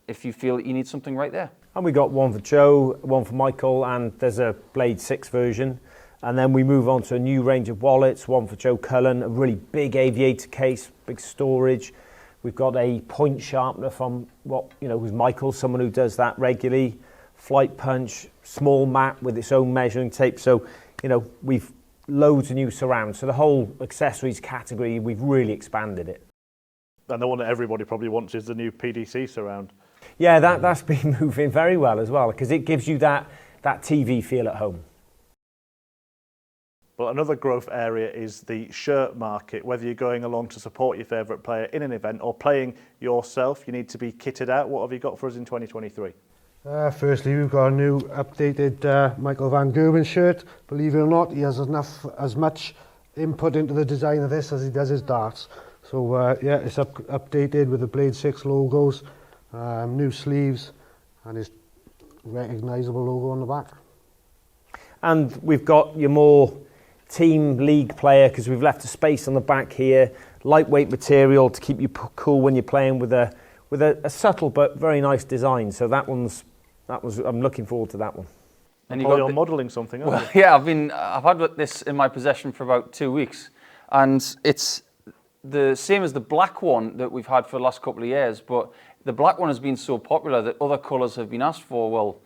if you feel that you need something right there. And we got one for Joe, one for Michael, and there's a Blade 6 version. And then we move on to a new range of wallets, one for Joe Cullen, a really big aviator case, big storage. We've got a point sharpener from was Michael, someone who does that regularly. Flight punch, small mat with its own measuring tape. So, we've loads of new surrounds. So the whole accessories category, we've really expanded it. And the one that everybody probably wants is the new PDC surround. Yeah, that's been moving very well as well, because it gives you that TV feel at home. But another growth area is the shirt market. Whether you're going along to support your favourite player in an event or playing yourself, you need to be kitted out. What have you got for us in 2023? Firstly, we've got a new updated Michael van Gerwen shirt. Believe it or not, he has as much input into the design of this as he does his darts. So it's updated with the Blade 6 logos, new sleeves, and his recognisable logo on the back. And we've got your more team league player, because we've left a space on the back here, lightweight material to keep you cool when you're playing with a subtle but very nice design. So I'm looking forward to that one. And you're modelling something, aren't you? Yeah, I've had this in my possession for about 2 weeks, and it's the same as the black one that we've had for the last couple of years, but the black one has been so popular that other colours have been asked for. Well,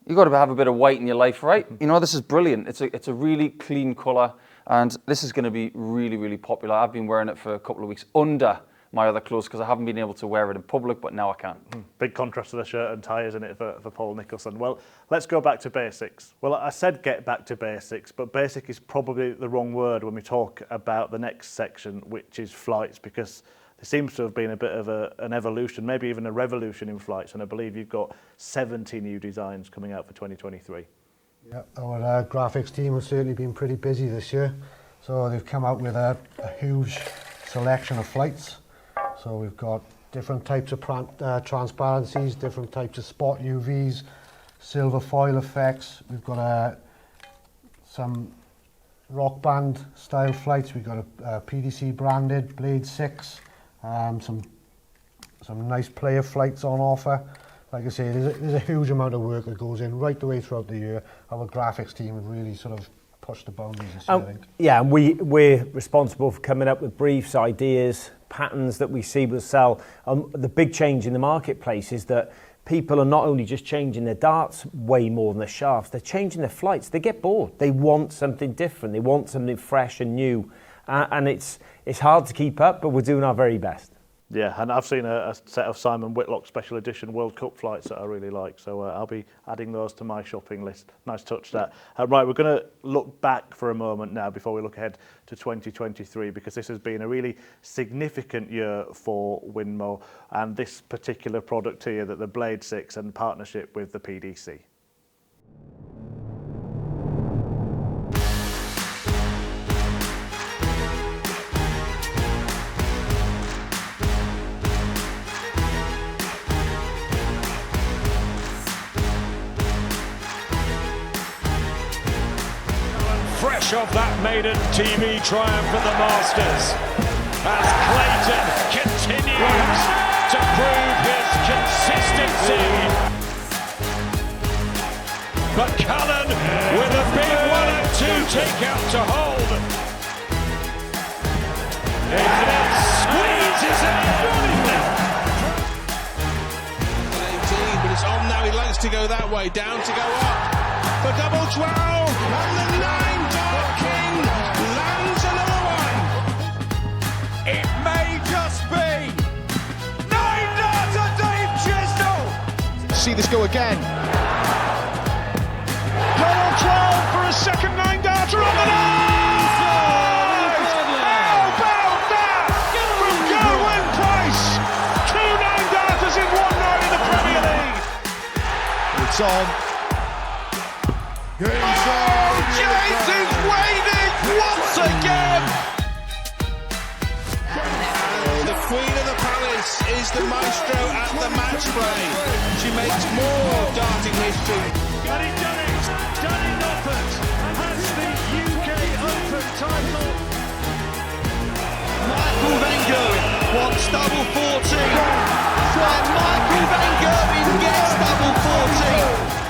you've got to have a bit of white in your life, right? This is brilliant. It's a really clean colour, and this is going to be really, really popular. I've been wearing it for a couple of weeks under my other clothes because I haven't been able to wear it in public, but now I can. Big contrast to the shirt and tie, isn't it, for Paul Nicholson? Well, let's go back to basics. Well, I said get back to basics, but basic is probably the wrong word when we talk about the next section, which is flights, because there seems to have been a bit of an evolution, maybe even a revolution in flights, and I believe you've got 70 new designs coming out for 2023. Yeah, our graphics team has certainly been pretty busy this year. So they've come out with a huge selection of flights. So we've got different types of transparencies, different types of spot UVs, silver foil effects. We've got some rock band style flights. We've got a PDC branded Blade 6, some nice player flights on offer. Like I say, there's a huge amount of work that goes in right the way throughout the year. Our graphics team have really sort of pushed the boundaries this year, I think. Yeah, and we're responsible for coming up with briefs, ideas, patterns that we see will sell. The big change in the marketplace is that people are not only just changing their darts way more than their shafts, they're changing their flights. They get bored. They want something different. They want something fresh and new. and it's hard to keep up, but we're doing our very best. Yeah, and I've seen a set of Simon Whitlock Special Edition World Cup flights that I really like, so I'll be adding those to my shopping list. Nice touch, that. Right, we're going to look back for a moment now before we look ahead to 2023, because this has been a really significant year for Winmau and this particular product here, that the Blade 6 and partnership with the PDC. Fresh off that maiden TV triumph at the Masters, as Clayton continues to prove his consistency. But Cullen with a big 1-2 takeout to hold. And squeezes it. 18, but it's on now. He likes to go that way, down to go up. For double 12, and the 9 Dark King lands another one. It may just be 9 darts of Dave Chisnell. See this go again. Double 12 for a second 9 darter on the nose. How about that? From Gerwen Price. 2 9 darters in one night in the Premier League. It's on. Oh, James is waving once again! The Queen of the Palace is the maestro at the match play. She makes more darting history. Got it done in Noppert, and has the UK Open title. Michael Van Gerwen wants double 14. Where Michael Van Gerwen gets double 14.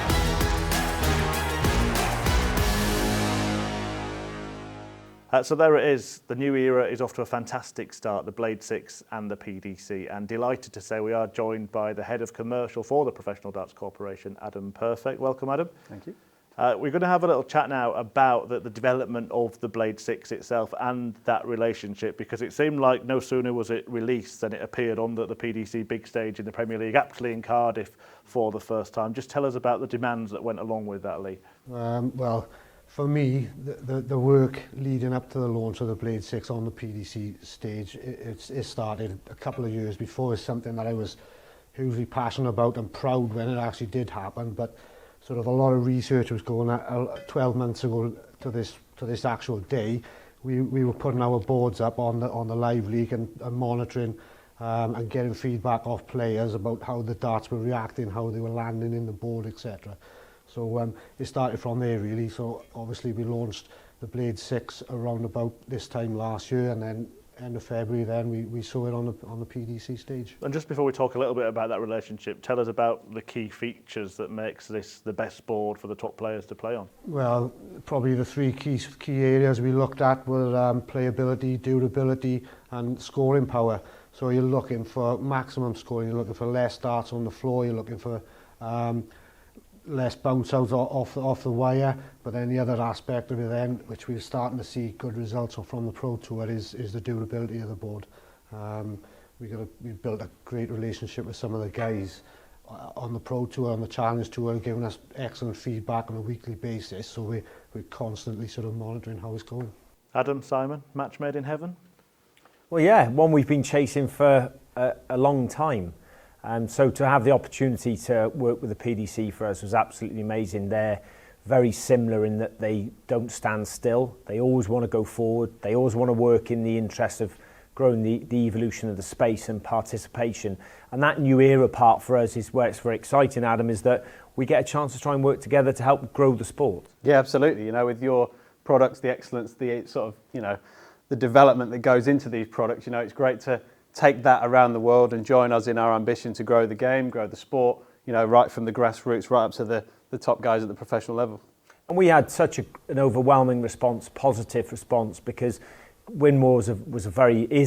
So there it is. The new era is off to a fantastic start, the Blade 6 and the PDC. And delighted to say we are joined by the head of commercial for the Professional Darts Corporation, Adam Perfect. Welcome, Adam. Thank you. We're going to have a little chat now about the development of the Blade 6 itself and that relationship, because it seemed like no sooner was it released than it appeared on the PDC big stage in the Premier League, actually in Cardiff for the first time. Just tell us about the demands that went along with that, Lee. Well, for me, the work leading up to the launch of the Blade 6 on the PDC stage, it started a couple of years before. It's something that I was hugely passionate about and proud when it actually did happen. But sort of a lot of research was going on 12 months ago to this actual day. We were putting our boards up on the live league and monitoring and getting feedback off players about how the darts were reacting, how they were landing in the board, etc. So it started from there really. So obviously we launched the Blade 6 around about this time last year, and then end of February then we saw it on the PDC stage. And just before we talk a little bit about that relationship, tell us about the key features that makes this the best board for the top players to play on. Well, probably the three key areas we looked at were playability, durability and scoring power. So you're looking for maximum scoring, you're looking for less darts on the floor, you're looking for less bounce out off the wire. But then the other aspect of it then, which we're starting to see good results from the Pro Tour, is the durability of the board. We've built a great relationship with some of the guys on the Pro Tour, on the Challenge Tour, and giving us excellent feedback on a weekly basis. So we're constantly sort of monitoring how it's going. Adam, Simon, match made in heaven? Well, yeah, one we've been chasing for a long time. So to have the opportunity to work with the PDC for us was absolutely amazing. They're very similar in that they don't stand still. They always want to go forward. They always want to work in the interest of growing the evolution of the space and participation. And that new era part for us is where it's very exciting, Adam, is that we get a chance to try and work together to help grow the sport. Yeah, absolutely. You know, with your products, the excellence, the sort of, you know, the development that goes into these products, you know, it's great to take that around the world and join us in our ambition to grow the game, grow the sport, you know, right from the grassroots right up to the top guys at the professional level. And we had such an overwhelming response, positive response, because Winmau is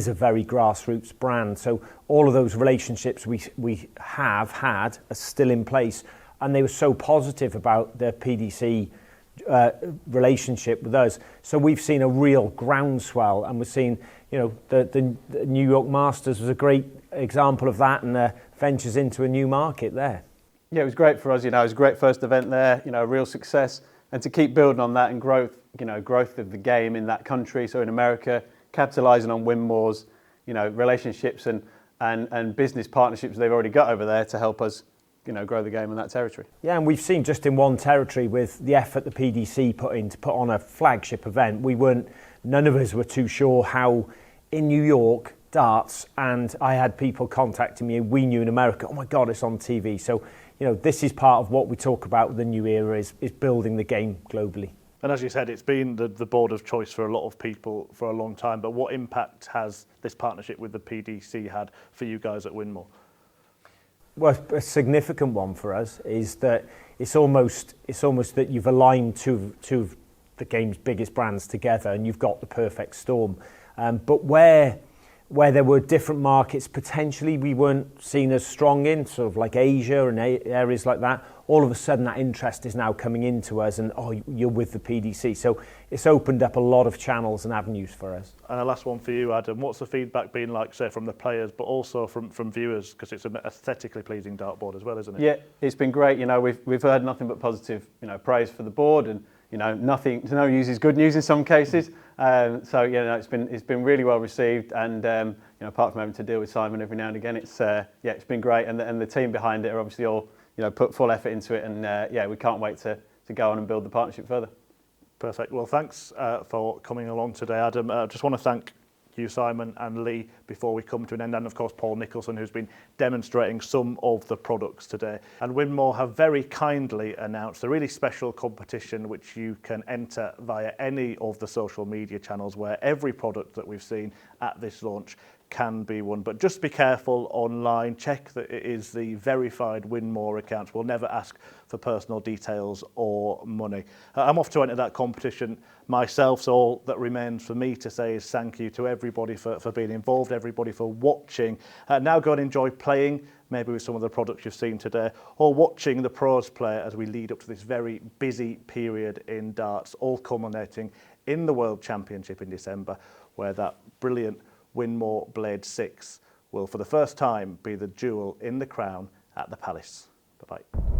a very grassroots brand. So all of those relationships we have had are still in place, and they were so positive about the PDC relationship with us. So we've seen a real groundswell, and we've seen, the New York Masters was a great example of that, and ventures into a new market there. Yeah, it was great for us. It was a great first event there. A real success, and to keep building on that and growth of the game in that country. So in America, capitalising on Winmau's, relationships and business partnerships they've already got over there to help us, grow the game in that territory. Yeah, and we've seen just in one territory with the effort the PDC put in to put on a flagship event, none of us were too sure how in New York, darts, and I had people contacting me, we knew in America, oh my God, it's on TV. So, this is part of what we talk about with the new era is building the game globally. And as you said, it's been the board of choice for a lot of people for a long time, but what impact has this partnership with the PDC had for you guys at Winmau? Well, a significant one for us is that it's almost that you've aligned two of the game's biggest brands together, and you've got the perfect storm. But where there were different markets potentially we weren't seen as strong in, sort of like Asia and areas like that, all of a sudden that interest is now coming into us, and you're with the PDC. So it's opened up a lot of channels and avenues for us. And a last one for you, Adam. What's the feedback been like, say, from the players, but also from viewers? Because it's an aesthetically pleasing dartboard as well, isn't it? Yeah, it's been great. We've heard nothing but positive, praise for the board, and no news is good news in some cases. It's been really well received, and apart from having to deal with Simon every now and again, it's been great, and the team behind it are obviously all put full effort into it, and we can't wait to go on and build the partnership further. Perfect. Well, thanks for coming along today, Adam. Just want to thank you, Simon and Lee, before we come to an end, and of course Paul Nicholson, who's been demonstrating some of the products today. And Winmau have very kindly announced a really special competition which you can enter via any of the social media channels, where every product that we've seen at this launch can be won. But just be careful online, check that it is the verified Winmau account. We'll never ask for personal details or money. I'm off to enter that competition myself, so all that remains for me to say is thank you to everybody for being involved, everybody for watching. Now go and enjoy playing, maybe with some of the products you've seen today, or watching the pros play as we lead up to this very busy period in darts, all culminating in the World Championship in December, where that brilliant Winmau Blade 6 will for the first time be the jewel in the crown at the Palace. Bye-bye.